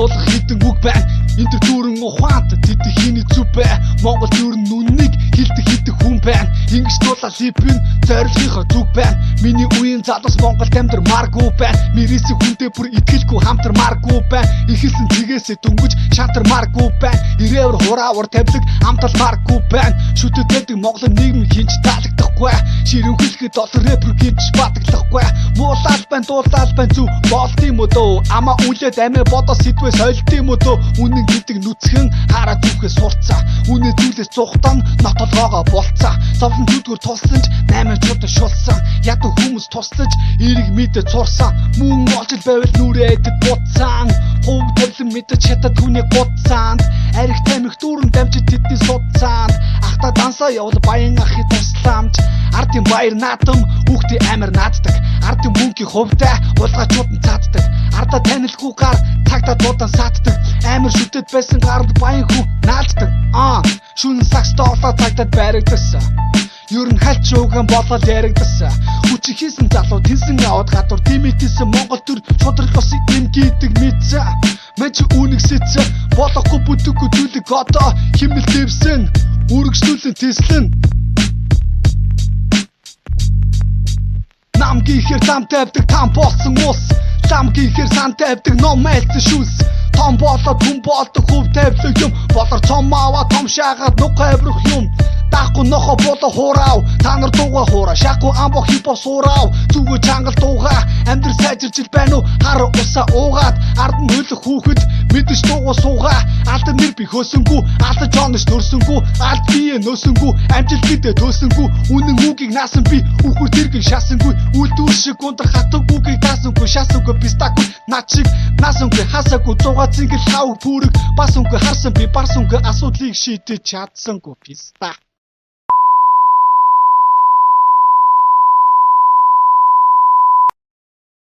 дуулах хитэн үг байна. Энд дүүрэн ухаантай тэтгэх хийний зүв бай. Монгол дүүрэн нүннийг хилдэг хитэг хүн байна. Ингэж дуулаад липэн зорилгынхоо зүг байна. Миний үеийн залуус Монголд амьдрмааргүй байна. Мэрээсээ хүндээ бүр итгэлгүй хамтармааргүй байна. Ихэлсэн цэгээсээ дөнгөж шантармааргүй байна. Ирээвэр хураавар тавилаг амталмааргүй байна. Шүтэдэг Монголын нийгэм хинч таалагдахгүй. Ширэн хөлхөд доллар рэпер гинж бадаглахгүй. Муулаад байна, дуулаад байна зүв болт юм уу дөө. Ама үлээд амиа бодоо сэдвээ сойлт юм уу дөө. Үнэн гэдэг нүцгэн хараа зүвхээ сурцаа. Үнэ зүйлээс цухтан нотолгоогоо болцаа. Зовлон зүдгүр тулсанж 8 чууд шулсан. Ядуу хүмүүс туслаж эрэг мэдэ цурсан. Мөн олж байвал нүрээдэд буцсан. Хов тавлан мэдэж чатад түүний гуцаанд. Арих тамхи дүүрэн дамжид тэдний судцаанд. Ахта дансаа явал баян ахи тусламж. Ардын баяр наадам хүүхдийн амир нааддаг. Ардын мөнхийн хувьтай улгачууд нь цааддаг. Ардаа танилгүй гар цагтаа дуудан сааддаг. Амир шүтэд байсан гард баян хүн наалддаг. Шүн сакс доолоо цагтад баригдсан. Ер нь хальч ууган болол яригдсан. Хүчиг хийсэн залуу тэнсэн аваад гадуур димитсэн Монгол төр шудраг ус юм гидэг мэдсэн. Мэж үнэгсэцэн болохгүй бүдэггүй зүйлэг одоо химэл дэвсэн. Үргэжлүүлэн тэслэн. Нам гихэр зам тавьдаг там болсон ус. Зам гихэр сан тавьдаг ном айлцсан шүлс. Том болоод хүн болдог хөв тавьлаг юм. Болор цом аваа том шаагаад нуг хайбрах юм. Даахгүй нохо боло хуурав. Та нар дууга хуура. Шаахгүй амбо хипо суурав. Зүгөө чангал дууга. Амьдрал сайжирч ил байна уу? Хар усаа уугаад. Ард нь хөлөх хүүхэд мэдэж дууга суугаа. Алдан нэр би хөөсөнгүү. Алдан жонш төрсөнгүү. Алд бие нөөсөнгүү. Амжилт гэдээ төөсөнгүү. Үнэн үгийг наасан би. Үхүр тэргийг шаасангүй. Үлдүүр шиг ундар хатаг үгийг таасангүй. Шаасангүй пистагүй. Над шиг наасангүй. Хасаагүй. Зугаа зингэл хав бүрэг. Басангүй харсан би. Барсангүй асуудлыг шийдэж чадсангүй. Писта.